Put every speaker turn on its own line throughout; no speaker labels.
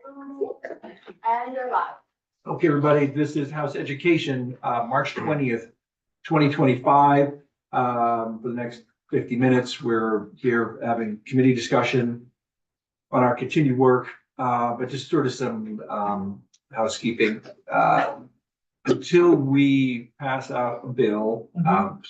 And you're live.
Okay, everybody, this is House Education, March 20th, 2025. For the next 50 minutes, we're here having committee discussion on our continued work, but just sort of some housekeeping. Until we pass out a bill,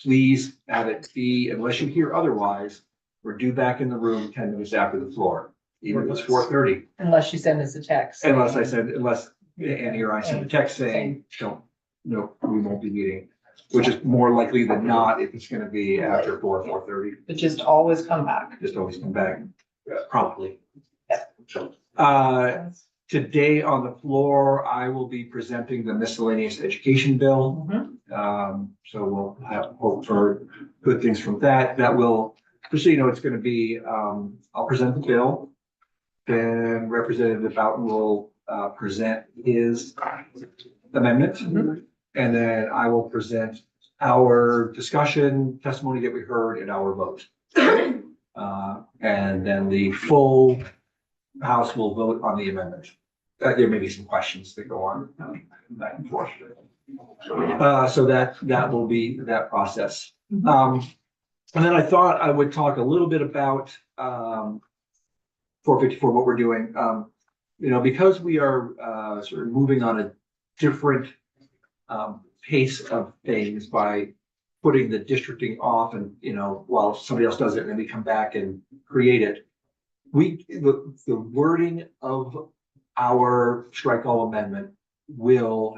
please have it be, unless you hear otherwise, we're due back in the room 10 minutes after the floor, even if it's 4:30.
Unless you send us a text.
Unless Annie or I send a text saying, no, we won't be meeting, which is more likely than not if it's gonna be after 4:30.
But just always come back.
Just always come back promptly. Today on the floor, I will be presenting the miscellaneous education bill. So we'll have hope for good things from that. That will, just so you know, it's gonna be, I'll present the bill. Then Representative Boughton will present his amendment. And then I will present our discussion, testimony that we heard, and our vote. And then the full House will vote on the amendment. There may be some questions that go on back and forth. So that will be that process. And then I thought I would talk a little bit about 454, what we're doing. Because we are sort of moving on a different pace of things by putting the districting off and, while somebody else does it and then we come back and create it. The wording of our strike all amendment really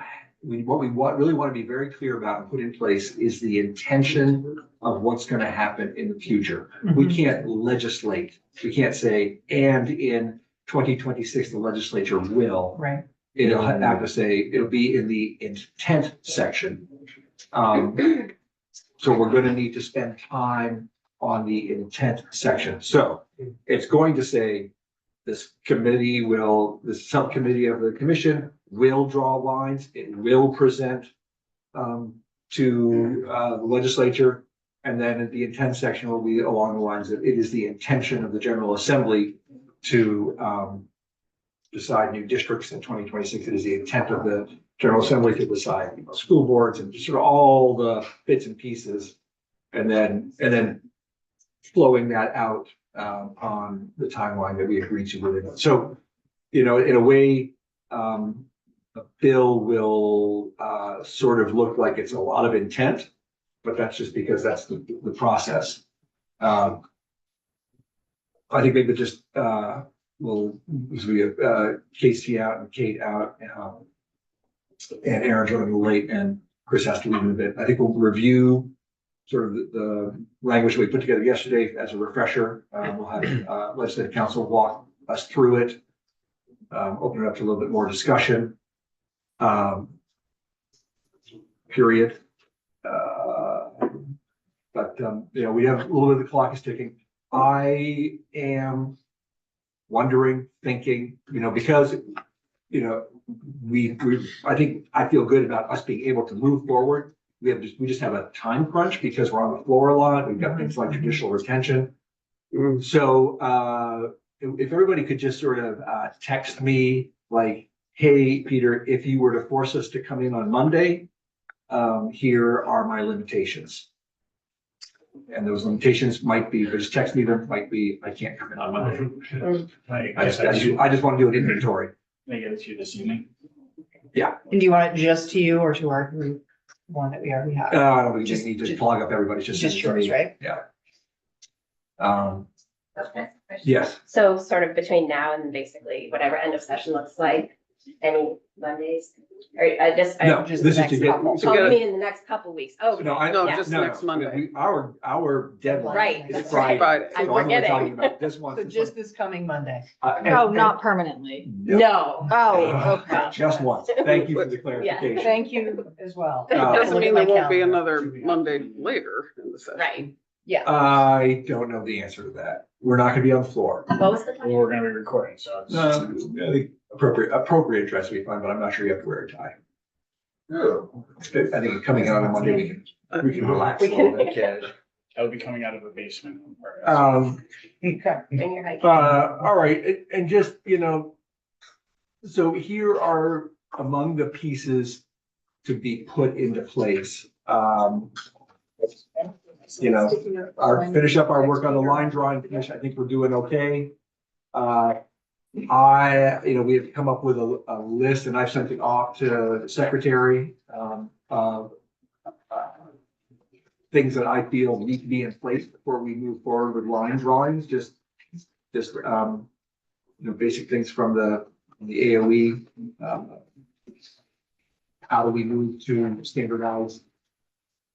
want to be very clear about and put in place is the intention of what's going to happen in the future. We can't legislate. We can't say, and in 2026, the legislature will.
Right.
It'll have to say, it'll be in the intent section. So we're going to need to spend time on the intent section. So it's going to say this subcommittee of the commission will draw lines. It will present to the legislature. And then the intent section will be along the lines of it is the intention of the General Assembly to decide new districts in 2026. It is the intent of the General Assembly to decide school boards and sort of all the bits and pieces, and then flowing that out on the timeline that we agreed to with it. So, in a way, a bill will sort of look like it's a lot of intent, but that's just because that's the process. I think maybe just because we have Casey out and Kate out, and Aaron's running late and Chris has to leave in a bit. I think we'll review sort of the language we put together yesterday as a refresher. We'll have legislative council walk us through it, open it up to a little bit more discussion. Period. But we have a little bit of the clock is ticking. I am wondering, thinking, because I feel good about us being able to move forward. We just have a time crunch because we're on the floor a lot. We've got things like judicial retention. So if everybody could just sort of text me like, hey, Peter, if you were to force us to come in on Monday, here are my limitations. And those limitations might be, but just text me them, might be, I can't come in on Monday. I just want to do an inventory.
Can I get it to you this evening?
Yeah.
And do you want it just to you or to our group, one that we already have?
I don't think you just need to clog up everybody's
Just yours, right?
Yeah.
Okay.
Yes.
So sort of between now and basically whatever end of session looks like, any Mondays? Or
No,
just
this
the
is
next
to get.
couple.
to
Oh,
get-
you mean in the next couple weeks? Oh,
No,
yeah.
Next Monday.
Our deadline
Right,
is
that's
Friday.
right.
I'm
So only
forgetting.
talking about this one.
So just this coming Monday.
Oh, not permanently.
No.
Oh, okay.
Just once. Thank you for the clarification.
Thank you as well.
Doesn't
Look
mean
at
there
my
won't be
calendar.
another Monday later in the session.
Right.
Yeah.
I don't know the answer to that. We're not gonna be on the floor.
What was the
Well,
time?
we're gonna be recording, so it's.
I think appropriate dress will be fine, but I'm not sure you have to wear a tie. I think coming out on Monday, we can relax a little bit.
I would be coming out of a basement.
Okay.
Bring your hike.
All right, and just, So here are among the pieces to be put into place. Finish up our work on the line drawing commission. I think we're doing okay. We have come up with a list and I've sent it off to the secretary, of things that I feel need to be in place before we move forward with line drawings, just basic things from the AOE. How do we move to standardized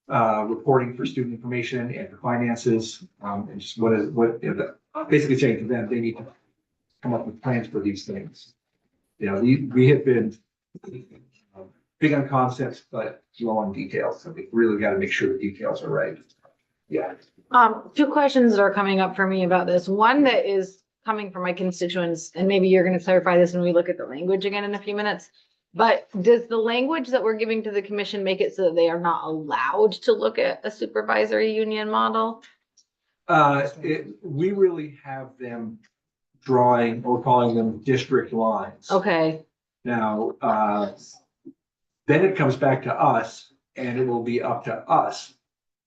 reporting for student information and for finances? And just basically saying to them, they need to come up with plans for these things. We have been big on concepts, but low on details. So we really got to make sure the details are right. Yeah.
Two questions that are coming up for me about this. One that is coming from my constituents, and maybe you're going to clarify this when we look at the language again in a few minutes. But does the language that we're giving to the commission make it so that they are not allowed to look at a supervisory union model?
We really have them drawing, or calling them district lines.
Okay,
Now, then it comes back to us and it will be up to us.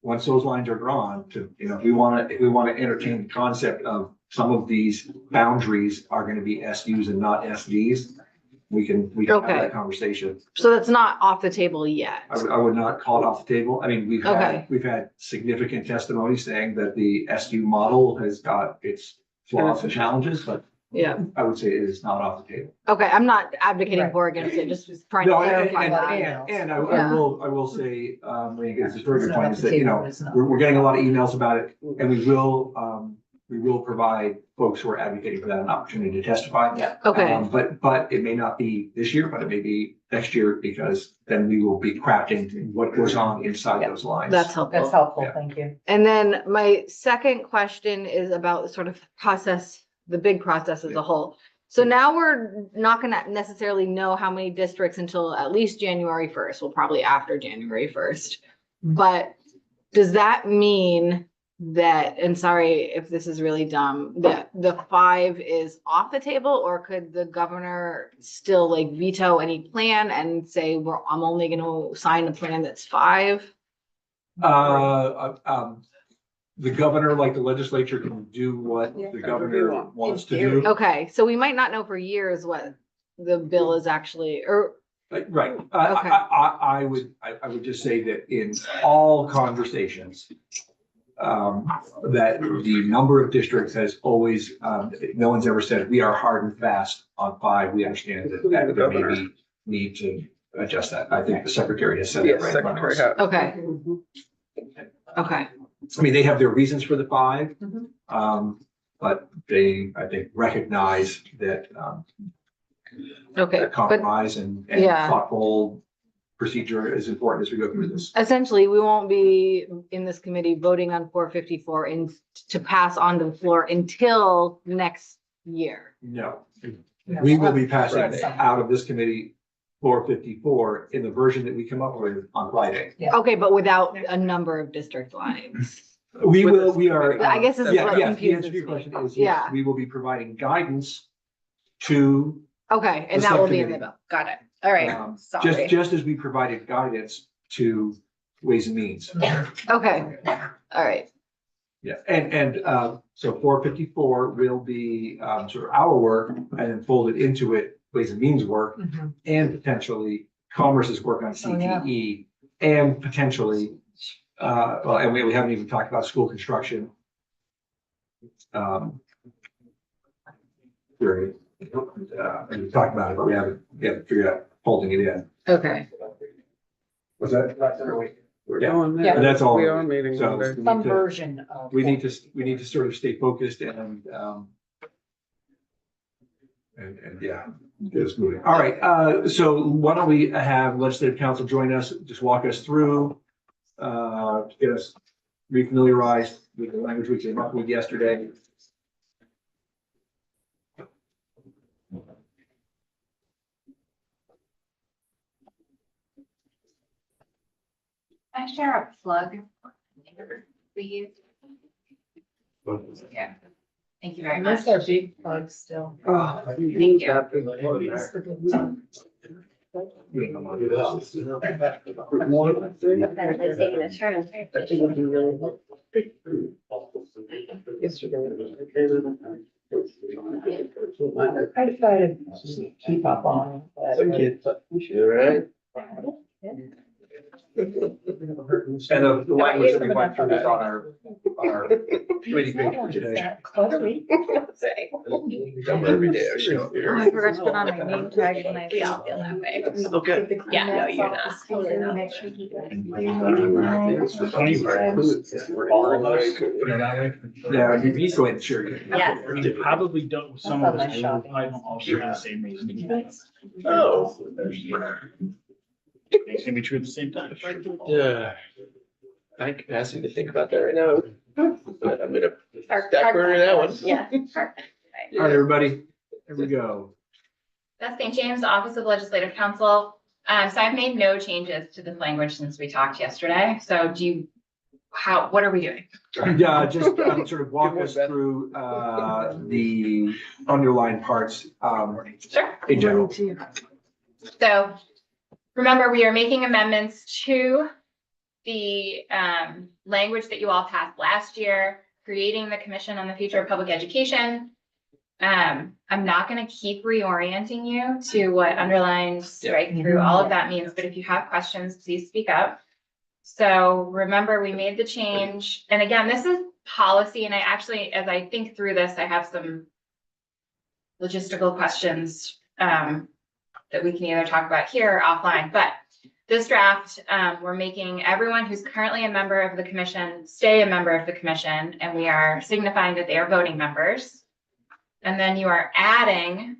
Once those lines are drawn to, if we want to entertain the concept of some of these boundaries are going to be SUs and not SDs, we can have
Okay.
that conversation.
so that's not off the table yet.
I would not call it off the table. I mean,
Okay.
we've had significant testimony saying that the SU model has got its flaws and challenges, but
Yeah,
I would say it is not off the table.
okay, I'm not advocating
Right.
for or against it, just trying to
No,
clarify that.
and I
Yeah.
will say, when you get to the
It's not
point,
off
is
the
that,
table, it's not.
we're getting a lot of emails about it, and we will provide folks who are advocating for that an opportunity to testify.
Yeah.
Okay,
But it may not be this year, but it may be next year, because then we will be crafting what goes on inside those lines.
that's helpful.
That's helpful,
Yeah.
thank you.
And then my second question is about the sort of process, the big process as a whole. So now we're not gonna necessarily know how many districts until at least January 1st, well, probably after January 1st. But does that mean that, and sorry if this is really dumb, that the 5 is off the table? Or could the governor still like veto any plan and say, I'm only gonna sign a plan that's 5?
The governor, like the legislature, can do what the governor wants to do.
Okay, so we might not know for years what the bill is actually, or,
Right.
Okay.
I would just say that in all conversations, that the number of districts has always, no one's ever said, we are hard and fast on 5. We understand that there may be need to adjust that. I think the secretary has said that
Yes,
right in front of us.
secretary.
okay. Okay,
I mean, they have their reasons for the 5.
Mhm.
But they, I think, recognize that,
okay,
that
but
compromise and
Yeah.
thoughtful procedure is important as we go through this.
essentially, we won't be in this committee voting on 454 to pass on to the floor until next year.
No,
No.
we will be passing
Right.
out of this committee 454 in the version that we come up with on Friday.
Yeah.
Okay, but without a number of district lines.
We are.
I guess this is
Yeah,
what
yes, the answer
confuses
to your
me.
question is,
Yeah.
yes, we will be providing guidance to,
Okay, and
The
that will be in the
subcommittee.
bill. Got it. All right, sorry.
just as we provided guidance to Ways and Means.
Okay, all right.
Yeah, and so 454 will be sort of our work, and then folded into it, Ways and Means work,
Mhm.
and potentially Commerce's work on
Oh, yeah.
CTE, and potentially, and we haven't even talked about school construction. Period. And we talked about it, but we haven't figured out folding it in.
Okay,
Was that?
We're
Yeah.
going
Yeah.
there.
That's all.
We are meeting
So
Monday.
we
Some
need to-
version of.
we need to sort of stay focused and yeah, get us moving. All right, so why don't we have legislative council join us, just walk us through, get us refamiliarized with the language we came up with yesterday.
I share a plug we use. Yeah. Thank you very
And
much.
that's our big plug still.
Oh,
Thank you. Everyone's taking a turn.
I decided to keep up on it, but.
And the language that we went through is on our committee page for today.
Cluttery.
Every day I show up
Oh,
here.
I forgot to put on my name tag and my.
We all feel that way.
Okay.
Yeah, no, you're not. Totally not.
Make sure you get.
All of us, put it that way.
Yeah, you go ahead and share it.
Yes.
We probably don't, some of us probably don't all share the same reasoning.
Oh.
Things can be true at the same time.
Yeah. I have capacity to think about that right now. But I'm gonna
Our-
back burner that one.
Yeah. Perfect.
All right, everybody, here we go.
That's St. James Office of Legislative Counsel. So I've made no changes to this language since we talked yesterday. So what are we doing?
Yeah, just sort of walk us through the underlying parts
Sure.
in general.
So remember, we are making amendments to the language that you all passed last year, creating the Commission on the Future of Public Education. I'm not going to keep reorienting you to what underlined, strike through, all of that means, but if you have questions, please speak up. So remember, we made the change. And again, this is policy. And I actually, as I think through this, I have some logistical questions that we can either talk about here or offline. But this draft, we're making everyone who's currently a member of the commission stay a member of the commission, and we are signifying that they are voting members. And then you are adding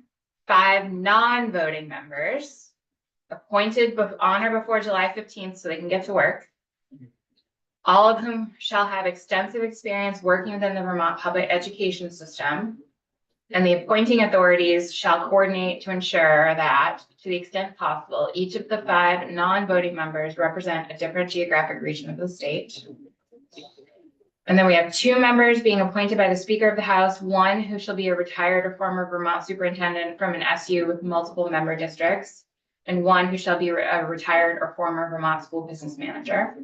5 non-voting members appointed on or before July 15th so they can get to work. All of whom shall have extensive experience working within the Vermont public education system. And the appointing authorities shall coordinate to ensure that, to the extent possible, each of the 5 non-voting members represent a different geographic region of the state. And then we have 2 members being appointed by the Speaker of the House, 1 who shall be a retired or former Vermont superintendent from an SU with multiple member districts, and 1 who shall be a retired or former Vermont school business manager.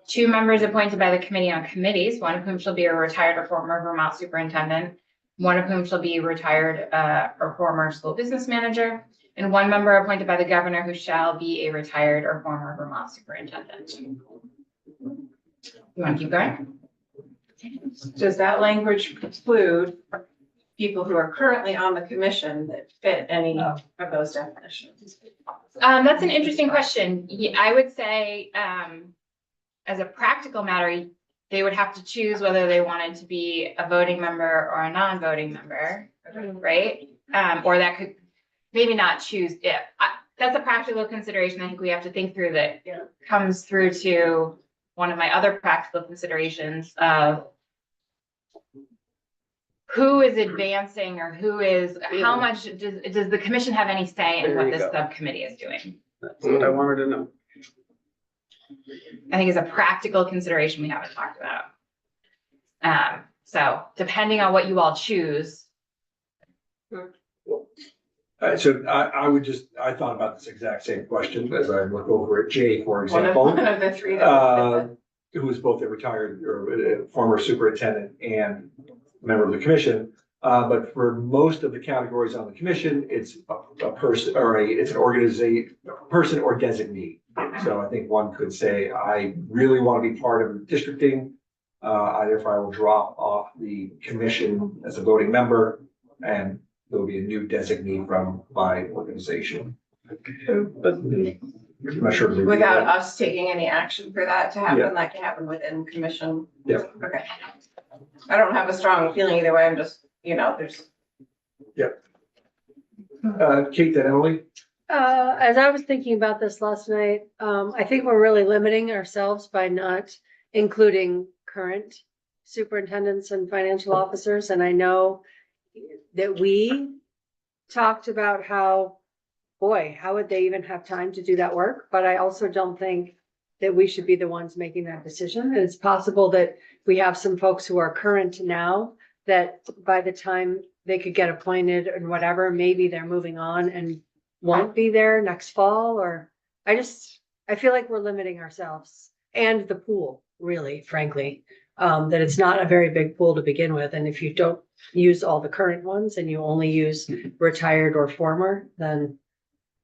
2 members appointed by the Committee on Committees, 1 of whom shall be a retired or former Vermont superintendent, 1 of whom shall be retired or former school business manager, and 1 member appointed by the governor who shall be a retired or former Vermont superintendent. You want to keep going?
Does that language include people who are currently on the commission that fit any of those definitions?
That's an interesting question. Yeah, I would say, as a practical matter, they would have to choose whether they wanted to be a voting member or a non-voting member, right? Or that could maybe not choose if. That's a practical consideration I think we have to think through that comes through to one of my other practical considerations of who is advancing or who is, how much does the commission have any say in
There
what
you
this
go.
subcommittee is doing?
That's what I wanted to know.
I think is a practical consideration we haven't talked about. So depending on what you all choose.
So I thought about this exact same question as I look over at Jay, for
One
example,
of the 3 that
who is both a retired or a former superintendent and member of the commission. But for most of the categories on the commission, it's a person or it's an organization, person or designee. So I think one could say, I really want to be part of districting. Therefore, I will drop off the commission as a voting member, and there will be a new designee from my organization.
But
I'm not sure. if they-
without us taking any action for that to
Yeah.
happen, that can happen within commission.
Yep.
Okay. I don't have a strong feeling either way. I'm just, there's.
Kate, then Emily?
As I was thinking about this last night, I think we're really limiting ourselves by not including current superintendents and financial officers. And I know that we talked about how would they even have time to do that work? But I also don't think that we should be the ones making that decision. And it's possible that we have some folks who are current now that by the time they could get appointed and whatever, maybe they're moving on and won't be there next fall, or I feel like we're limiting ourselves and the pool, really, frankly. That it's not a very big pool to begin with, and if you don't use all the current ones and you only use retired or former, then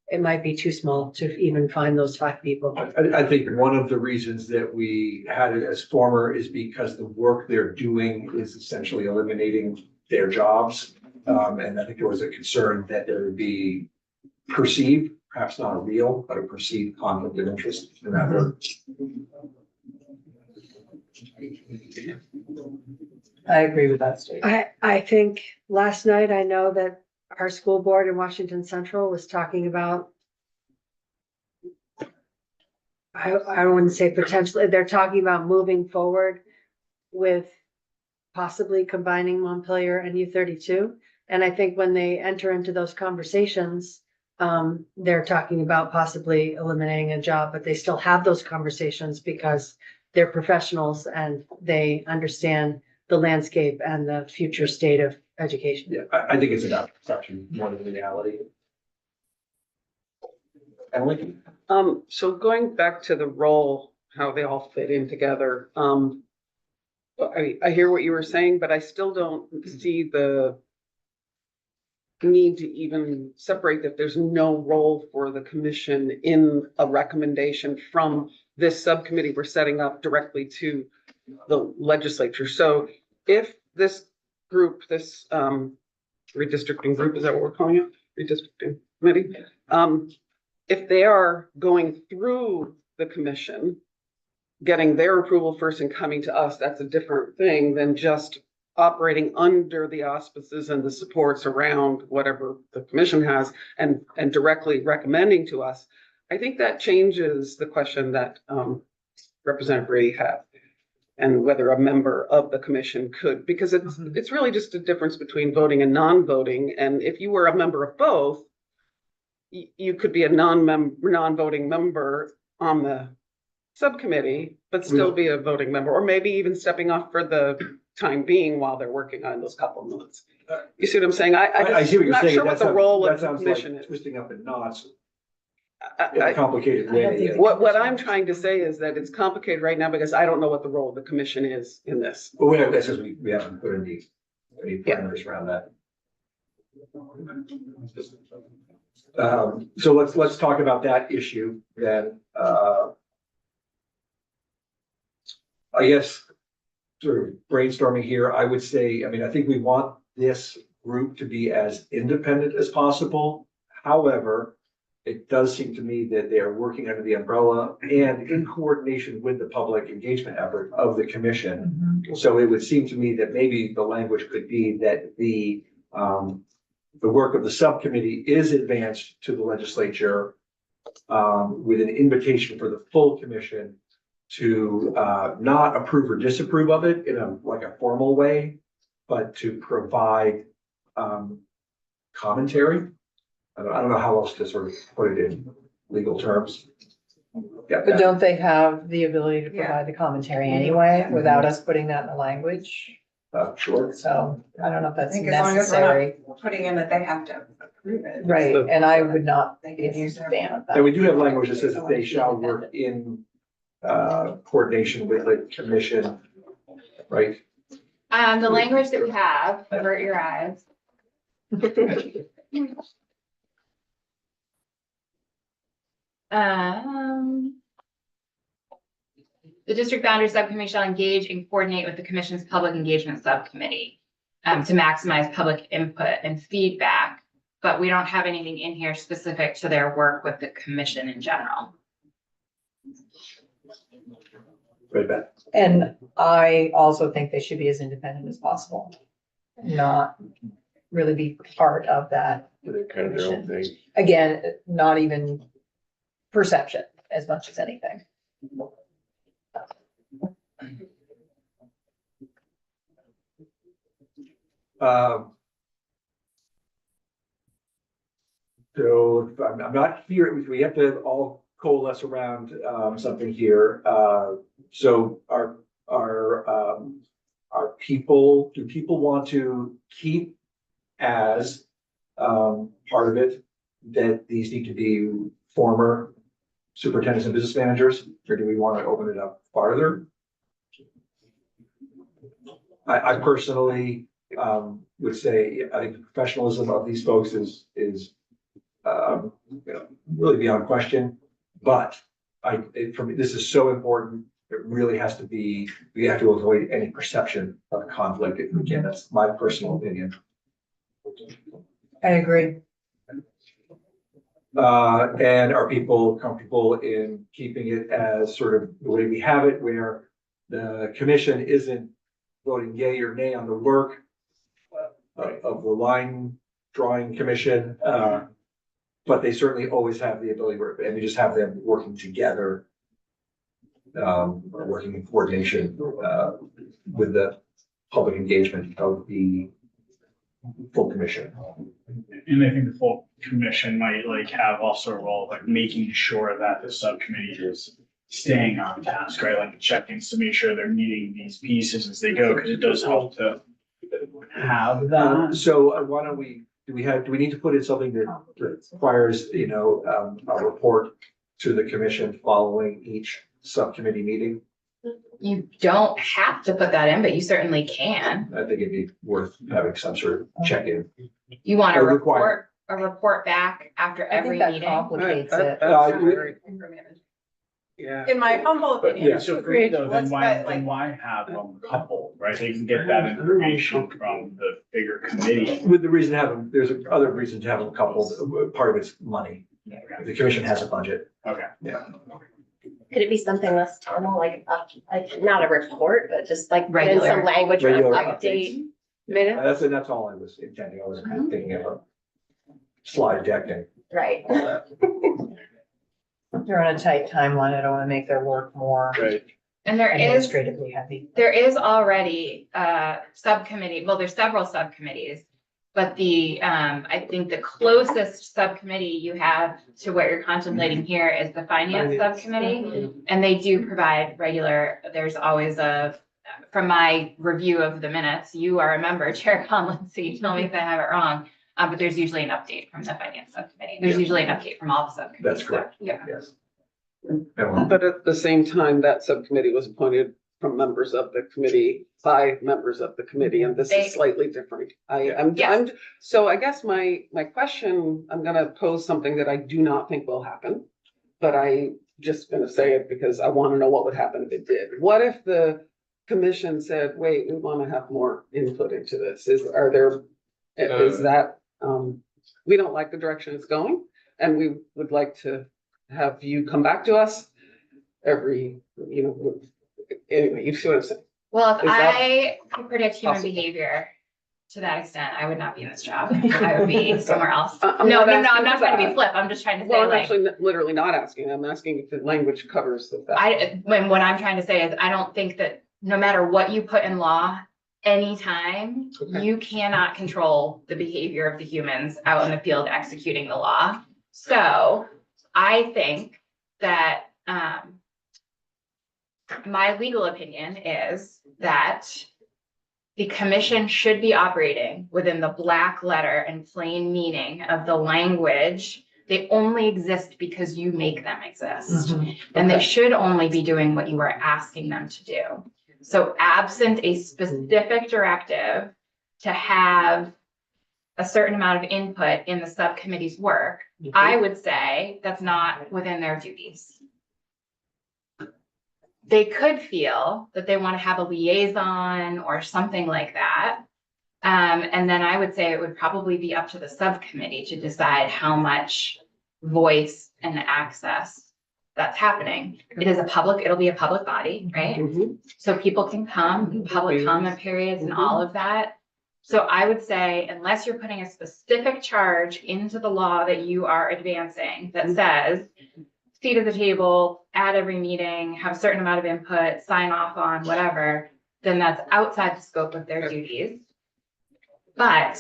it might be too small to even find those 5 people.
I think one of the reasons that we had it as former is because the work they're doing is essentially eliminating their jobs. And I think there was a concern that there would be perceived, perhaps not a real, but a perceived conflict of interest in that work.
I agree with that statement.
I think last night, I know that our school board in Washington Central was talking about, I wouldn't say potentially, they're talking about moving forward with possibly combining Montpelier and U32. And I think when they enter into those conversations, they're talking about possibly eliminating a job, but they still have those conversations because they're professionals and they understand the landscape and the future state of education.
Yeah, I think it's about perception more than reality. Emily?
So going back to the role, how they all fit in together, I hear what you were saying, but I still don't see the need to even separate that there's no role for the commission in a recommendation from this subcommittee we're setting up directly to the legislature. So if this group, this redistricting group, is that what we're calling it? Redistricting committee. If they are going through the commission, getting their approval first and coming to us, that's a different thing than just operating under the auspices and the supports around whatever the commission has and directly recommending to us. I think that changes the question that Representative Brady had and whether a member of the commission could, because it's really just a difference between voting and non-voting. And if you were a member of both, you could be a non-voting member on the subcommittee, but still be a voting member, or maybe even stepping off for the time being while they're working on those couple of months. You see what I'm saying?
I see what you're
I'm not
saying.
sure what the role of the
That
commission
sounds like
is.
twisting up in knots in a complicated
I don't
way.
think-
What I'm trying to say is that it's complicated right now because I don't know what the role of the commission is in this.
But that's because we haven't put any parameters around that. So let's talk about that issue then. I guess sort of brainstorming here, I would say, I mean, I think we want this group to be as independent as possible. However, it does seem to me that they are working under the umbrella and in coordination with the public engagement effort of the commission. So it would seem to me that maybe the language could be that the work of the subcommittee is advanced to the legislature with an invitation for the full commission to not approve or disapprove of it in a formal way, but to provide commentary. I don't know how else to sort of put it in legal terms. Yeah,
But don't they have the ability to provide the commentary anyway without us putting that in the language?
sure.
So I don't know if
I
that's
think as long as we're
necessary.
not putting in that they have to approve it.
Right, and I would not be a huge fan of that.
And we do have language that says that they shall work in coordination with the commission, right?
The language that we have, avert your eyes. The district boundary subcommittee shall engage and coordinate with the commission's public engagement subcommittee to maximize public input and feedback, but we don't have anything in here specific to their work with the commission in general.
Right, Beth?
And I also think they should be as independent as possible. Not really be part of that.
They're kind of their own thing.
Again, not even perception as much as anything.
So I'm not here, we have to all coalesce around something here. So our do people want to keep as, part of it, that these need to be former superintendents and business managers, or do we want to open it up farther? I personally, would say, I think the professionalism of these folks is, really beyond question. But for me, this is so important. It really has to be, we have to avoid any perception of conflict. Again, that's my personal opinion.
I agree.
And are people comfortable in keeping it as sort of the way we have it, where the commission isn't voting yay or nay on the work of the line drawing commission, but they certainly always have the ability, and we just have them working together, working in coordination with the public engagement of the full commission.
And I think the full commission might like have also a role of like making sure that the subcommittee is staying on task, right? Like checking to make sure they're meeting these pieces as they go, because it does help to have that.
So why don't we, do we need to put in something that requires, a report to the commission following each subcommittee meeting?
You don't have to put that in, but you certainly can.
I think it'd be worth having some sort of check-in.
You want a
Or require-
report back after
I
every
think that
meeting.
complicates it.
Yeah.
In my humble
But,
opinion.
yeah.
So great though,
Let's
then
put, like,
why have a couple, right? They can get that information from the bigger committee.
With the reason to have them, there's other reason to have them coupled. Part of it's money. The commission has a budget.
Okay.
Yeah.
Could it be something less formal, like not a report, but just like put in
Regular.
some language or an
Regular
update?
Minute?
That's all I was intending. I was kind of thinking of a slide deck and
Right.
They're on a tight timeline. I don't want to make their work more
Right.
And there is
administratively heavy.
already a subcommittee, well, there's several subcommittees. But I think the closest subcommittee you have to what you're contemplating here is the finance subcommittee. And they do provide there's always from my review of the minutes, you are a member, Chair Conlon, so you tell me if I have it wrong. But there's usually an update from the finance subcommittee. There's usually an update from all the subcommittees.
that's correct.
Yeah.
Yes.
But at the same time, that subcommittee was appointed from members of the committee by members of the committee, and this
They-
is slightly different. I'm,
Yes.
so I guess my question, I'm gonna pose something that I do not think will happen. But I just gonna say it because I wanna know what would happen if it did. What if the commission said, wait, we wanna have more input into this? Is that, we don't like the direction it's going, and we would like to have you come back to us anyway, you see what I'm saying?
Well, if
Is that
I could predict human
possible?
behavior to that extent, I would not be in this job. I would be somewhere else.
I'm
No,
not
I'm
asking
not
for
trying to be
that.
flip. I'm just trying to say
Well, I'm
like,
actually literally not asking. I'm asking if the language covers the fact.
what I'm trying to say is I don't think that no matter what you put in law, anytime,
Okay.
you cannot control the behavior of the humans out in the field executing the law. So I think that, my legal opinion is that the commission should be operating within the black letter and plain meaning of the language. They only exist because you make them exist. And they should only be doing what you are asking them to do. So absent a specific directive to have a certain amount of input in the subcommittee's work, I would say that's not within their duties. They could feel that they want to have a liaison or something like that. And then I would say it would probably be up to the subcommittee to decide how much voice and access that's happening. It'll be a public body, right?
Mhm.
So people can come, public comment periods and all of that. So I would say unless you're putting a specific charge into the law that you are advancing that says seat at the table at every meeting, have a certain amount of input, sign off on whatever, then that's outside the scope of their duties. But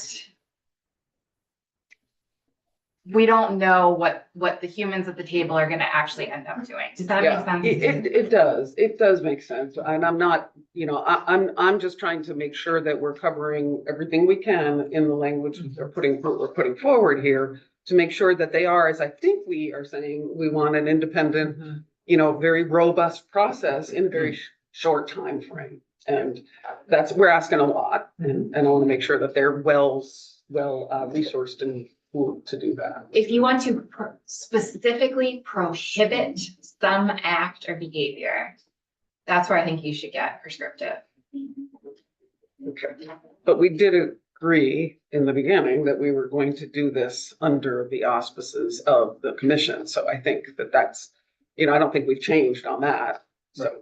we don't know what the humans at the table are gonna actually end up doing. Does that make
Yeah,
sense?
it does make sense, and I'm not, I'm just trying to make sure that we're covering everything we can in the language we're putting forward here, to make sure that they are, as I think we are saying, we want an independent, very robust process in a very short time frame. And we're asking a lot, and I want to make sure that they're well resourced and to do that.
If you want to specifically prohibit some act or behavior, that's where I think you should get prescriptive.
Okay, but we did agree in the beginning that we were going to do this under the auspices of the commission. So I think that's, I don't think we've changed on that. So,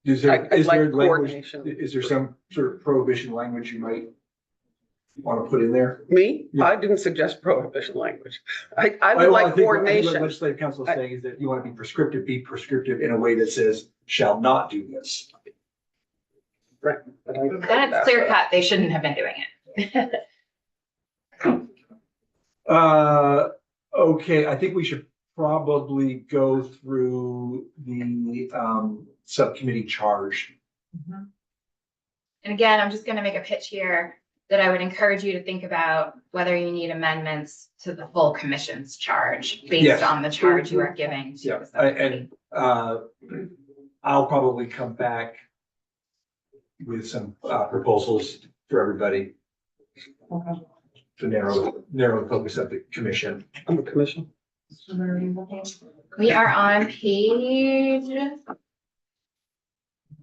Is there,
I'd
is
like
there language,
coordination.
is there some sort of prohibition language you might want to put in there?
Me?
Yeah.
I didn't suggest prohibition language. I would
Well, I
like
think what
coordination.
Legislative council is saying is that you want to be prescriptive in a way that says, shall not do this.
Right.
Then it's clear cut, they shouldn't have been doing it.
Okay, I think we should probably go through the, subcommittee charge.
And again, I'm just gonna make a pitch here that I would encourage you to think about whether you need amendments to the full commission's charge
Yes.
based on the charge you are giving to
Yeah,
the subcommittee.
and, I'll probably come back with some, proposals for everybody to narrow the focus of the commission.
I'm a commission.
We are on page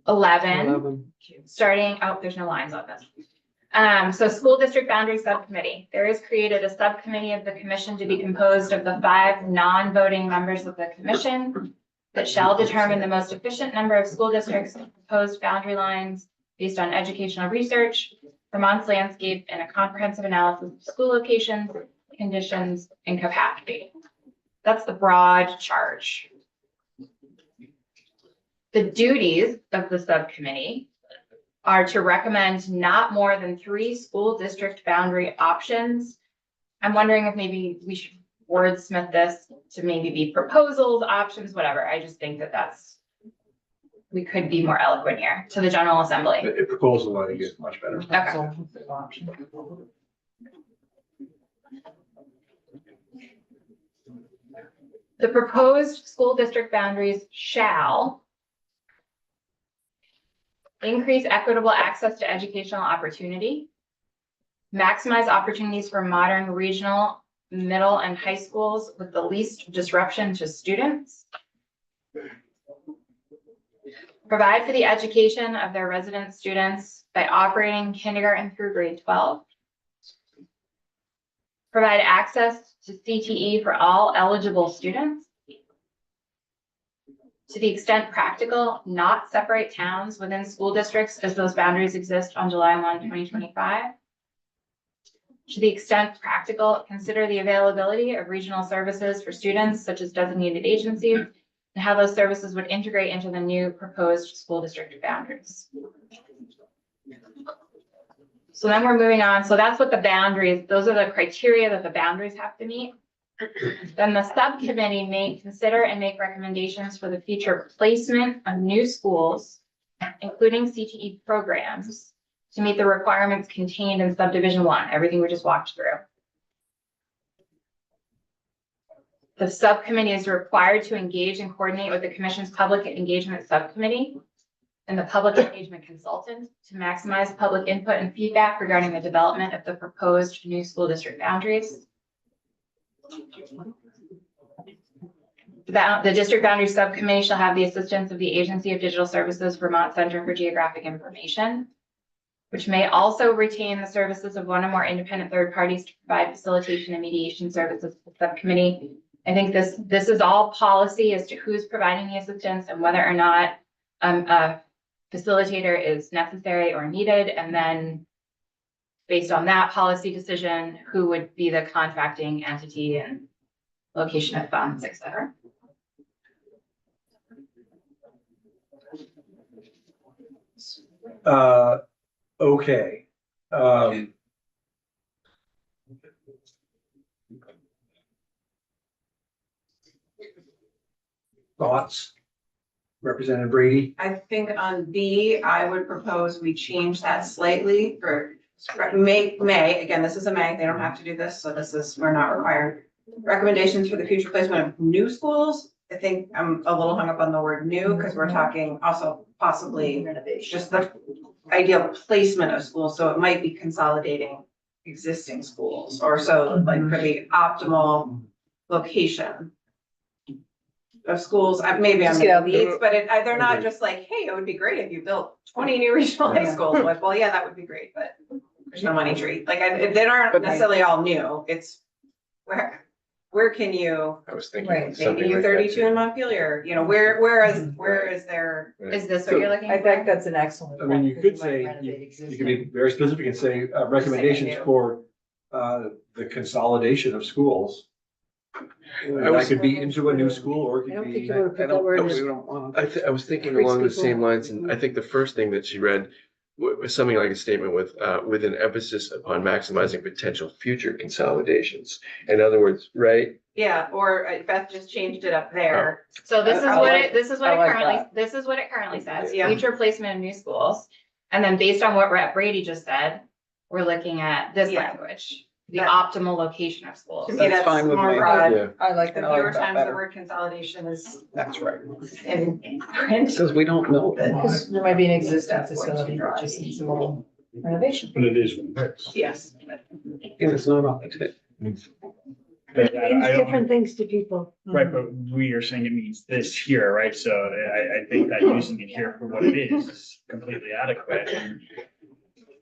11. Starting, there's no lines on this. So school district boundary subcommittee, there is created a subcommittee of the commission to be composed of the 5 non-voting members of the commission that shall determine the most efficient number of school districts and proposed boundary lines based on educational research, Vermont's landscape, and a comprehensive analysis of school locations, conditions, and capacity. That's the broad charge. The duties of the subcommittee are to recommend not more than 3 school district boundary options. I'm wondering if maybe we should wordsmith this to maybe be proposals, options, whatever. I just think we could be more eloquent here to the General Assembly.
A proposal, I think, is much better.
Okay. The proposed school district boundaries shall increase equitable access to educational opportunity, maximize opportunities for modern regional, middle, and high schools with the least disruption to students, provide for the education of their resident students by operating kindergarten through grade 12, provide access to CTE for all eligible students, to the extent practical, not separate towns within school districts as those boundaries exist on July 1, 2025. To the extent practical, consider the availability of regional services for students such as designated agencies and how those services would integrate into the new proposed school district boundaries. So then we're moving on. So that's what the boundaries, those are the criteria that the boundaries have to meet. Then the subcommittee may consider and make recommendations for the future placement of new schools, including CTE programs, to meet the requirements contained in subdivision 1, everything we just walked through. The subcommittee is required to engage and coordinate with the commission's public engagement subcommittee and the public engagement consultant to maximize public input and feedback regarding the development of the proposed new school district boundaries. The district boundary subcommittee shall have the assistance of the Agency of Digital Services Vermont Center for Geographic Information, which may also retain the services of one or more independent third parties to provide facilitation and mediation services to the subcommittee. I think this is all policy as to who's providing the assistance and whether or not a facilitator is necessary or needed, and then based on that policy decision, who would be the contracting entity and location of funds, et cetera.
Okay. thoughts? Representative Brady?
I think on B, I would propose we change that slightly for may, again, this is a may, they don't have to do this, so this is, we're not required. Recommendations for the future placement of new schools. I think I'm a little hung up on the word new, because we're talking also possibly just the ideal placement of schools, so it might be consolidating existing schools, or so like for the optimal location of schools. Maybe I'm
Just get out
in the weeds, but they're not just like, hey, it would be great if you built 20 new regional high schools. Like, well, yeah, that would be great, but there's no money tree. Like, they aren't necessarily all new. It's where can you,
I was thinking
Right.
something
maybe you
like that
32
too.
in Montpelier, where is there?
Is this what you're looking
I think
for?
that's an excellent.
I mean, you
point,
could
because might
say,
renovate
you
existing.
could be very specific and say, recommendations
new.
for, the consolidation of schools. That could be into a new school, or it
I don't
could
think
be.
you want to put that word
we
in.
don't want.
I was thinking
Freaks
along the
people
same
out.
lines, and I think the first thing that she read was something like a statement with an emphasis upon maximizing potential future consolidations. In other words, right?
Yeah, or Beth just changed it up there.
So this is
I
what
like-
it, this is what
I
it
like
currently,
that.
this is what it currently says,
Yeah.
future placement of new schools. And then based on what Brady just said, we're looking at this
Yeah.
language, the
That-
optimal location of schools.
To me,
That's
that's
fine with
more
me.
broad.
Yeah.
I like
The
that.
fewer times the word consolidation is
That's right.
in print.
Because we don't know.
Because there might be an existing facility that just needs a little renovation.
But it is what it is.
Yes.
And it's not on the tip.
But
It
I
means
don't-
different things to people.
Right, but we are saying it means this here, right? So I think that using it here for what it is completely adequate. And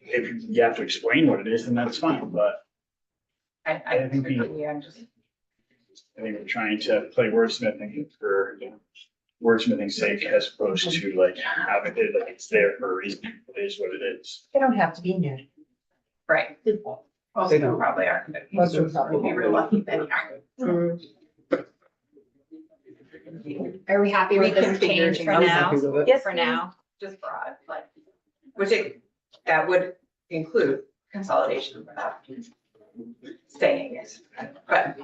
if you have to explain what it is, then that's fine, but
I
think we-
agree, I'm just.
I think we're trying to play wordsmithing for wordsmithing's sake as opposed to like having it, like it's there for a reason. It is what it is.
They don't have to be new.
Right. Most
They
of them
don't.
probably are.
Most of them probably
We'll be real lucky if they are.
Are we happy with this change for
I'm
now?
happy with it.
Yes,
For now,
just broad, like, that would include consolidation without staying it, but.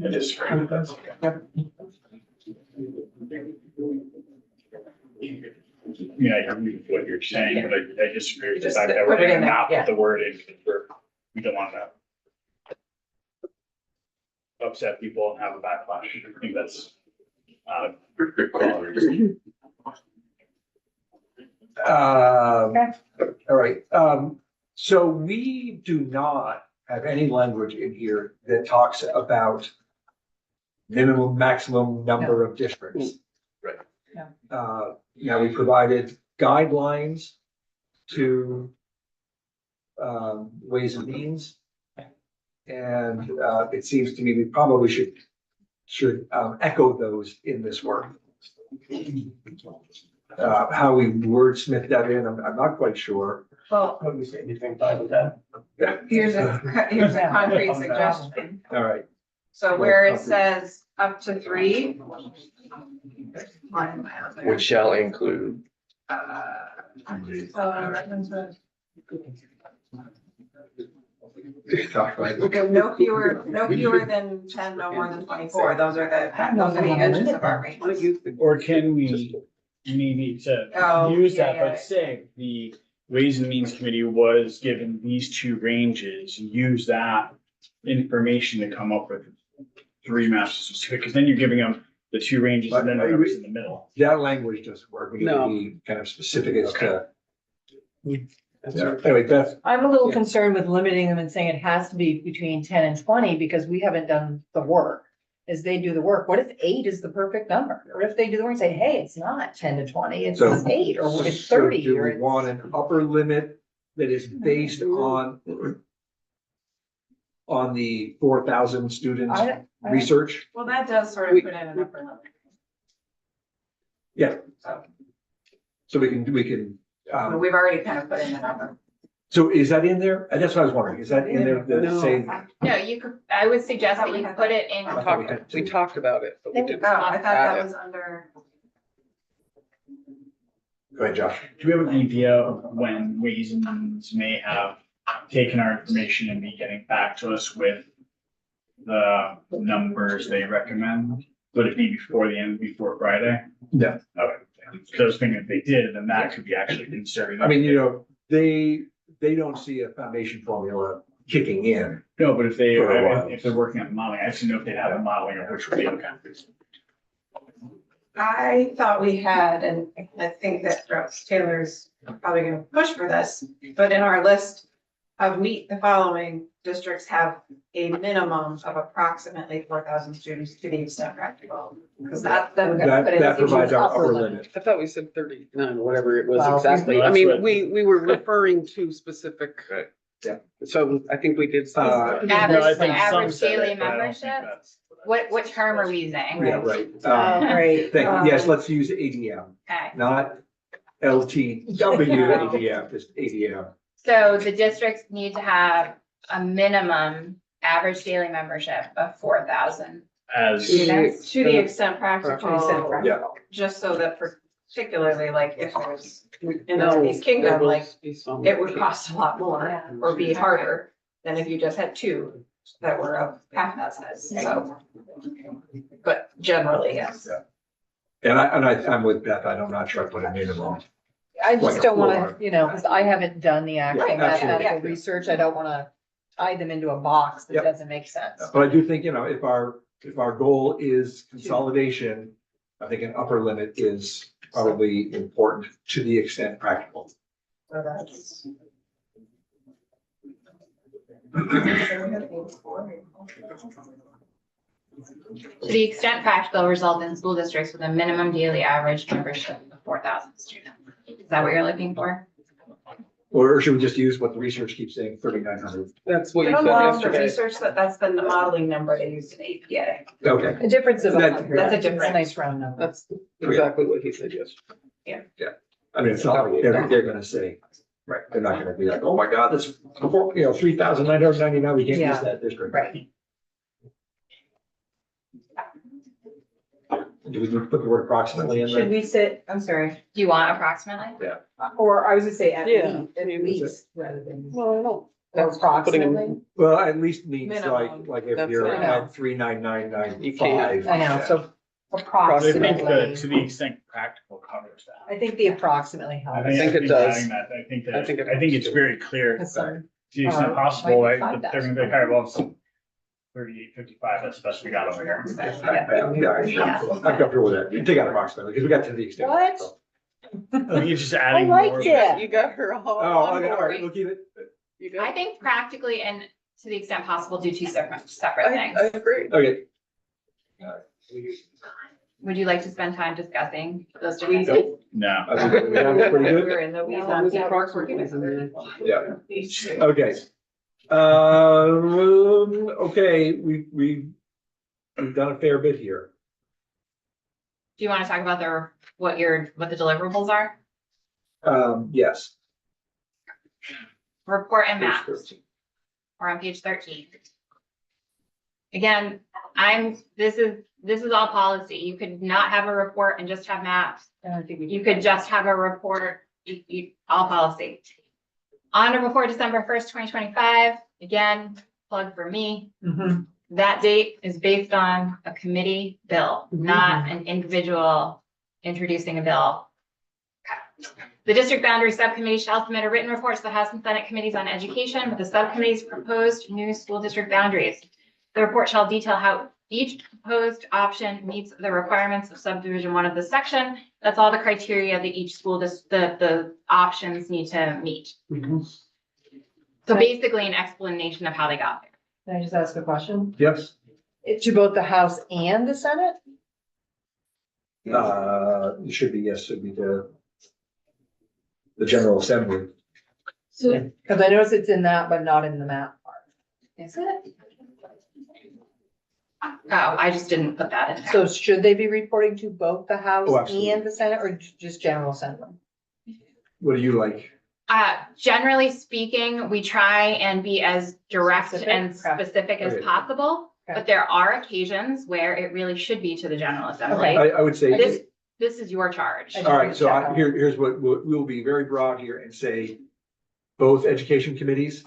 I disagree with that. Yeah, I agree with what you're saying, but I disagree with the
Just
fact that we're
put it in
gonna
there,
not
yeah.
put the word in because we don't want to upset people and have a backlash. I think that's
Good call.
All right, so we do not have any language in here that talks about minimum, maximum number of districts.
Right.
We provided guidelines to Ways and Means. And it seems to me we probably should echo those in this work. How we wordsmith that in, I'm not quite sure.
Well,
What do we say, anything fine with that?
here's a concrete suggestion.
All right,
So where it says up to 3.
Which shall include.
No fewer than 10, no more than 24. Those are the edges of our range.
Or can we maybe
Oh,
use
yeah,
that,
yeah.
but say the Ways and Means Committee was given these two ranges, use that information to come up with 3 maps, because then you're giving them the 2 ranges and then whatever's in the middle.
that language doesn't work. We need to
No.
be kind of specific as to.
That's
Yeah.
right.
Anyway, Beth,
I'm a little
Yeah.
concerned with limiting them and saying it has to be between 10 and 20 because we haven't done the work. As they do the work, what if 8 is the perfect number? Or if they do the work and say, hey, it's not 10 to 20, it's
So-
8, or it's
so
30,
do
or
we
it's.
want an upper limit that is based on the 4,000 students
I-
research?
Well, that does sort of put in an upper limit.
Yeah.
So,
So we can,
but we've already kind of put in an upper.
so is that in there? That's what I was wondering. Is that in there that
No.
say?
no, you could, I would suggest that you put it in.
We talked about it, but we didn't.
Oh, I thought
add
that
it.
was under.
Go ahead, Josh.
Do we have an idea of when Ways and Means may have taken our information and be getting back to us with the numbers they recommend? Would it be before the end, before Friday?
No.
Okay. Because I was thinking if they did, then that could be actually conservative.
I mean, they don't see a foundation formula kicking in.
No, but if they,
For a while.
if they're working on modeling, I just didn't know if they'd have a modeling of which would be okay.
I thought we had, and I think that Ross Taylor's probably gonna push for this, but in our list of meet the following, districts have a minimum of approximately 4,000 students to the extent practical. Because that, then
That provides our upper limit.
I thought we said 39, whatever it was
Well,
exactly.
well,
I
that's
mean,
what-
we were referring to specific.
Right.
Yeah.
So I think we did.
Uh,
No, I
Average,
think some
average
said
daily
it, but I don't think
membership?
that's-
What term are we using?
Yeah, right.
Great.
Yes, let's use ADM,
Okay,
not LTW ADM, just ADM.
so the districts need to have a minimum average daily membership of 4,000.
As,
to the extent practical, to the extent
Oh,
practical, just so that particularly like if there's in the
No,
Northeast Kingdom,
there
like
will be some.
it would cost a lot more or be harder than if you just had two that were of half that size, so. But generally, yes.
And I'm with Beth, I'm not sure I put a minimum.
I
Like
just
a
don't wanna,
floor.
because I haven't done the actual
Yeah, absolutely.
mathematical research. I don't wanna tie them into a box that
Yep.
doesn't make sense.
But I do think, if our goal is consolidation, I think an upper limit is probably important to the extent practical.
So that's-
To the extent practical, result in school districts with a minimum daily average membership of 4,000 students. Is that what you're looking for?
Or should we just use what the research keeps saying, 3,900?
That's what
I
you
don't
said
know if the
yesterday.
research that's the modeling number they used in APA.
Okay,
A difference of
That-
100.
that's a
It's a
difference.
nice round number.
That's exactly what he said yesterday.
I mean, it's not like they're gonna say, right, they're not gonna be like, oh my God, this, 3,999, we can't use
Yeah.
that district.
Right.
Do we need to put the word approximately in
Should
there?
we say, I'm sorry,
Do you want approximately?
or I was gonna say at
Yeah.
least rather than.
Well, I don't.
That's
Putting them-
approximately.
Well, at least means
Minimum.
like if
That's
you're
it.
at 3,995.
You can't.
I know, so
I think
approximately.
to the extent practical covers that.
I think the approximately
I
helps.
think it does.
adding that, I think that,
I think it
I think
helps
it's
too.
very clear.
That's
that
fine.
To the extent
Or
possible,
like
they're gonna
5,000.
be kind of also 3855, that's the best we got over here.
I'm comfortable with that. You can take out approximately, because we got to the extent.
What?
You're just adding
liked
more.
it.
You got her all
Oh,
on
okay, all right,
board.
we'll keep it.
You
I
got.
think practically and to the extent possible, do two separate
I
things.
agree.
Okay.
Would you like to spend time discussing those
We
differences?
No.
I think we have it pretty good.
We're in the weeds
Well,
on
there's
yeah,
approximately in there.
Yeah, okay. Okay, we've done a fair bit here.
Do you want to talk about what the deliverables are?
Yes.
Report and
Page
maps.
13.
We're on page 13. Again, this is all policy. You could not have a report and just have maps. You could just have a report, all policy. On or before December 1st, 2025, again, plug for me.
Mhm.
That date is based on a committee bill, not an individual introducing a bill. The district boundary subcommittee shall submit a written report to the House and Senate committees on education with the subcommittee's proposed new school district boundaries. The report shall detail how each proposed option meets the requirements of subdivision 1 of this section. That's all the criteria that each school, the options need to meet. So basically an explanation of how they got there.
Can I just ask a question?
Yes.
To both the House and the Senate?
It should be, yes, should be the General Assembly.
Because I notice it's in that, but not in the map part.
Is it? Oh, I just didn't put that in there.
So should they be reporting to both the House
Oh, absolutely.
and the Senate, or just General Assembly?
What do you like?
Generally speaking, we try and be as direct and
Specific.
specific as
Okay.
possible,
Okay.
but there are occasions where it really should be to the General Assembly.
I would say.
This is your charge.
I-
All right, so here's what, we'll be very broad here and say both education committees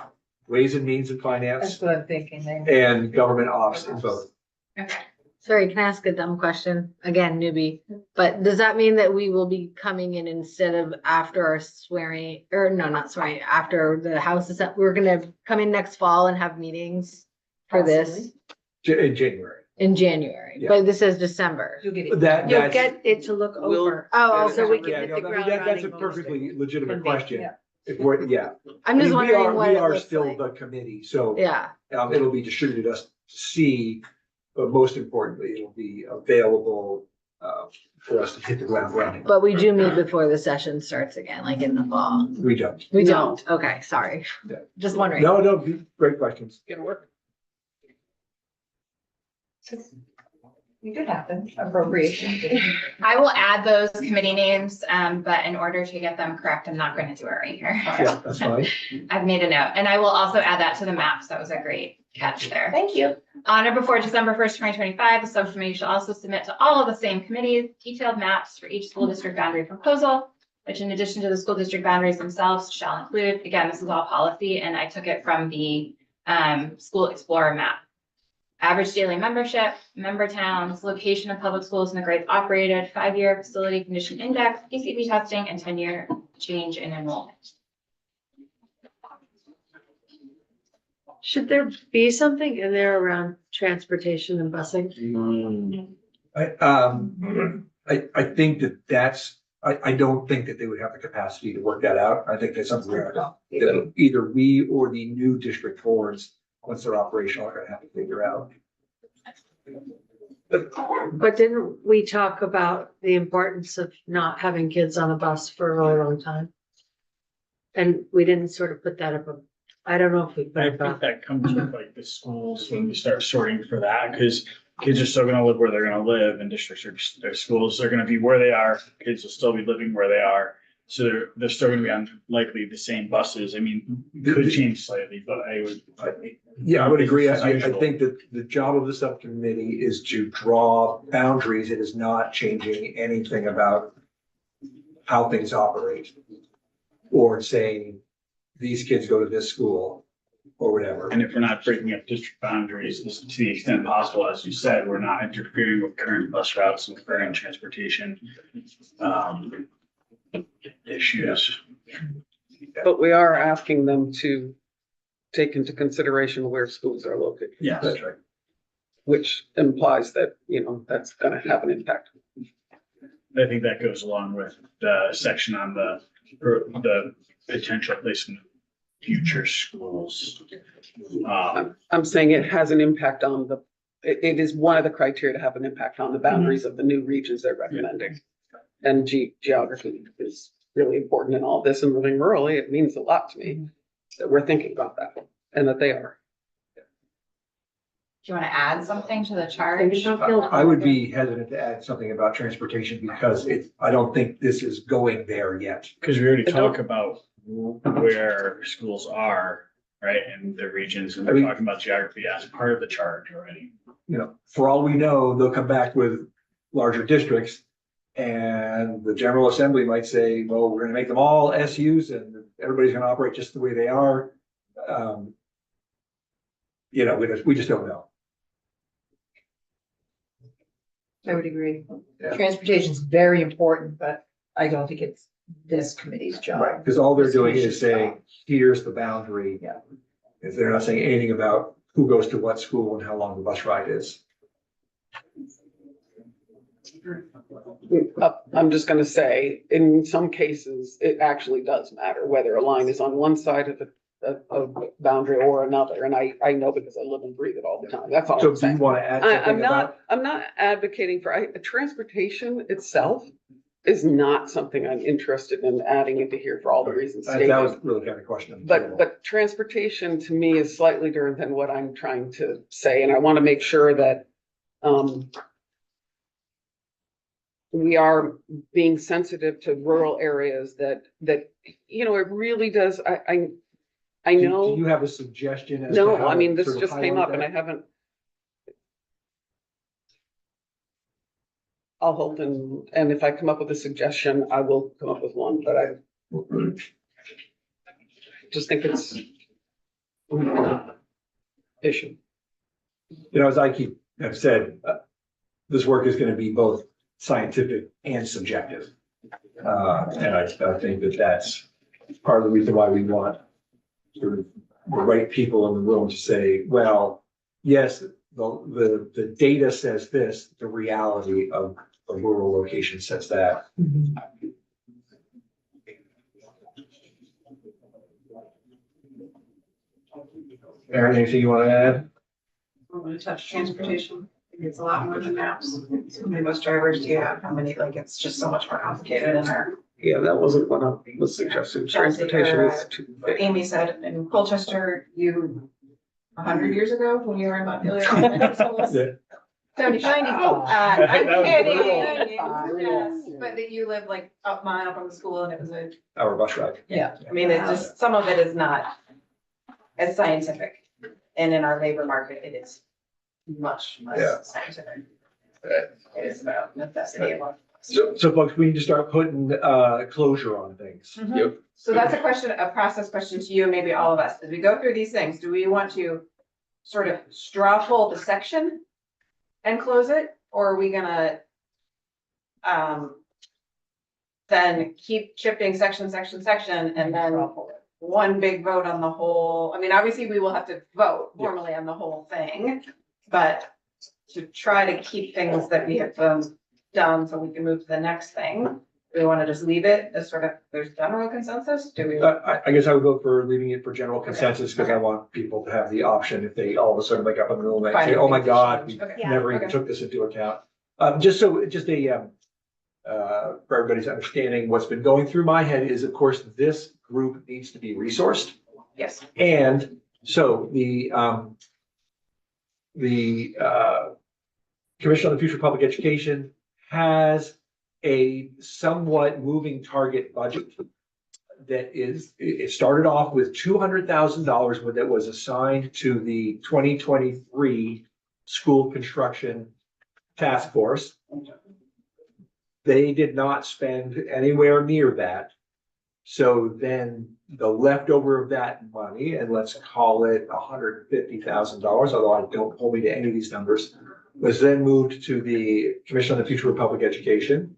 Ways and Means and
That's
Finance,
what I'm thinking there.
and Government Ops in both.
Okay.
Sorry, can I ask a dumb question? Again, newbie, but does that mean that we will be coming in instead of after our swearing, or no, not swearing, after the house is set, we're gonna come in next fall and have meetings for this
In January.
in January,
Yeah.
but this is December.
You'll get it.
That,
You'll
that's.
get it to look
We'll-
over.
Oh,
So we
okay.
can
Yeah,
hit
no,
the
I mean,
ground
that's a
running most of
perfectly
it.
legitimate
Can be,
question.
yeah.
If we're, yeah.
I'm just
I mean,
wondering what
We
it
are
looks
still
like.
the committee, so.
Yeah,
It'll be distributed us to see, but most importantly, it'll be available, for us to hit the ground running.
but we do meet before the session starts again, like in the fall.
We don't.
We
No.
don't, okay, sorry.
Yeah.
Just wondering.
No, great questions.
Get work.
It could happen, appropriation.
I will add those committee names, but in order to get them correct, I'm not going to do it right here.
Yeah, that's fine.
I've made a note, and I will also add that to the maps. That was a great catch there. Thank you. On or before December 1st, 2025, the subcommittee shall also submit to all of the same committees detailed maps for each school district boundary proposal, which in addition to the school district boundaries themselves shall include, again, this is all policy, and I took it from the School Explorer map. Average daily membership, member towns, location of public schools in the grades operated, 5-year facility condition index, PCB testing, and 10-year change in enrollment.
Should there be something in there around transportation and busing?
I think I don't think that they would have the capacity to work that out. I think that's something that either we or the new district boards, once they're operational, are gonna have to figure out.
But didn't we talk about the importance of not having kids on a bus for a really long time? And we didn't sort of put that up, I don't know if we put
I
it
think
up.
that comes with like the schools when we start sorting for that, because kids are still gonna live where they're gonna live and districts are, their schools are gonna be where they are. Kids will still be living where they are. So they're still gonna be on likely the same buses. I mean, it could change slightly, but I would.
Yeah, I would agree.
Business
I
as usual.
think that the job of the subcommittee is to draw boundaries. It is not changing anything about how things operate. Or saying, these kids go to this school, or whatever.
And if we're not breaking up district boundaries, to the extent possible, as you said, we're not interfering with current bus routes and current transportation issues.
But we are asking them to take into consideration where schools are located,
Yes.
That's right.
which implies that, that's gonna have an impact.
I think that goes along with the section on the potential placement of future schools.
I'm saying it has an impact on it is one of the criteria to have an impact on the boundaries of the new regions they're recommending. And geography is really important in all this, and living rurally, it means a lot to me that we're thinking about that and that they are.
Do you want to add something to the chart?
I would be hesitant to add something about transportation because I don't think this is going there yet.
Because we already
I don't-
talk about where schools are, right, in the regions, and
I
we're
mean-
talking about geography as part of the chart already.
For all we know, they'll come back with larger districts. And the General Assembly might say, well, we're gonna make them all SUs and everybody's gonna operate just the way they are. We just don't know.
I would agree.
Yeah.
Transportation is very important, but I don't think it's this committee's job.
Right, because all they're
This
doing is
commission's
saying,
job.
here's the boundary.
Yeah.
If they're not saying anything about who goes to what school and how long the bus ride is.
I'm just gonna say, in some cases, it actually does matter whether a line is on one side of the boundary or another. And I know because I live and breathe it all the time. That's all
So
I'm
do you
saying.
want to add
I'm
something about?
not advocating for, transportation itself is not something I'm interested in adding into here for all the reasons
That was
stated.
really kind of question.
But transportation to me is slightly different than what I'm trying to say, and I want to make sure that, we are being sensitive to rural areas that, it really does, I know.
Do you have a suggestion? As to
No,
how
I mean,
to
this
sort of
just came
highlight
up and
that?
I haven't. I'll hold and if I come up with a suggestion, I will come up with one, but I just think it's issue.
You know, as have said, this work is gonna be both scientific and subjective. And I think that that's part of the reason why we want sort of the right people in the room to say, well, yes, the data says this, the reality of a rural location says that. Aaron, anything you want to add?
I'm gonna touch transportation. It's a lot more than maps. How many bus drivers do you have? How many, like, it's just so much more complicated in our.
Yeah, that wasn't what I was suggesting. Transportation is too
What
big.
Amy said in Colchester, 100 years ago, when you were in Montpelier. elementary schools.
Yeah.
75.
That
I'm
was
kidding.
brutal.
Yes, but that you live like a mile from the school and it was
Our bus ride.
I mean, it's just, some of it is not as scientific. And in our labor market, it is much
Yeah.
less scientific. It is about necessity of life.
So folks, we need to start putting, closure on things.
Yep.
So that's a process question to you, and maybe all of us. As we go through these things, do we want to sort of straw poll the section and close it? Or are we gonna then keep chipping section, and then one big vote on the whole? I mean, obviously, we will have to vote formally on the whole thing, but to try to keep things that we have done so we can move to the next thing, do we want to just leave it as sort of, there's general consensus? Do we?
I guess I would vote for leaving it for general consensus, because I want people to have the option if they all of a sudden wake up in the middle of the night and say, oh my God, we
Okay.
never even
Okay.
took this into account. For everybody's understanding, what's been going through my head is, of course, this group needs to be resourced.
Yes.
And so the Commission on the Future of Public Education has a somewhat moving target budget that is, it started off with $200,000 when that was assigned to the 2023 school construction task force. They did not spend anywhere near that. So then the leftover of that money, and let's call it $150,000, although I don't hold me to any of these numbers, was then moved to the Commission on the Future of Public Education.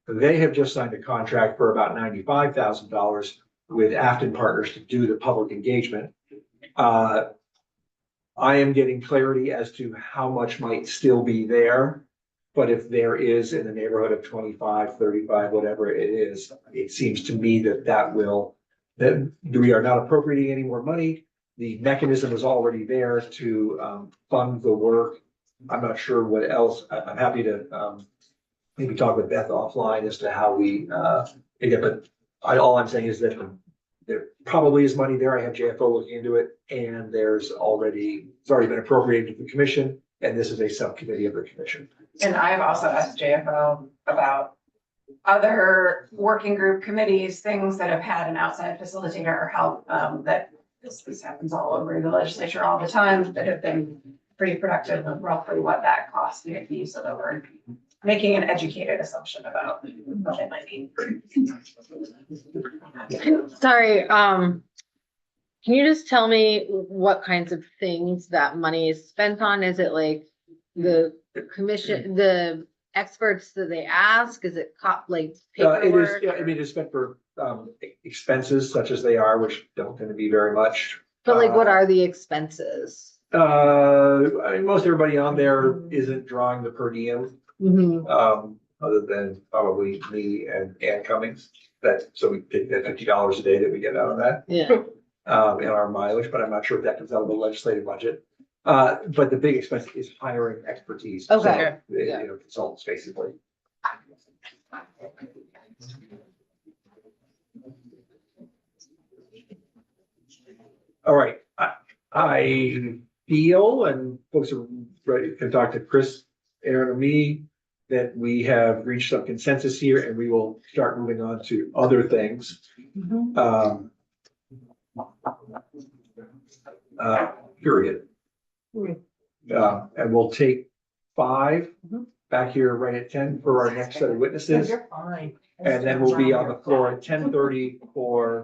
They have just signed a contract for about $95,000 with Afton Partners to do the public engagement. I am getting clarity as to how much might still be there. But if there is in the neighborhood of 25, 35, whatever it is, it seems to me that we are not appropriating any more money. The mechanism is already there to fund the work. I'm not sure what else. I'm happy to maybe talk with Beth offline as to how we, but all I'm saying is that there probably is money there. I have JFO looking into it, and it's already been appropriated to the commission, and this is a subcommittee of the commission.
And I've also asked JFO about other working group committees, things that have had an outside facilitator or help, that this happens all over the legislature all the time, that have been pretty productive of roughly what that cost may be, so that we're making an educated assumption about what it might be.
Sorry, can you just tell me what kinds of things that money is spent on? Is it like the commission, the experts that they ask? Is it
It
paperwork?
is, I mean, it's spent for expenses such as they are, which don't tend to be very much.
But like, what are the expenses?
I mean, most everybody on there isn't drawing the per diem,
Mhm.
other than probably me and Ann Cummings. So we take that $50 a day that we get out of that,
Yeah,
in our mileage, but I'm not sure if that comes out of the legislative budget. But the big expense is hiring expertise. So,
Okay.
consultants, basically. All right, I feel, and folks are ready, can talk to Chris, Aaron, or me, that we have reached some consensus here, and we will start moving on to other things. Period. And we'll take 5 back here right at 10 for our next set of witnesses.
You're fine.
And then we'll be on the floor at 10:30 for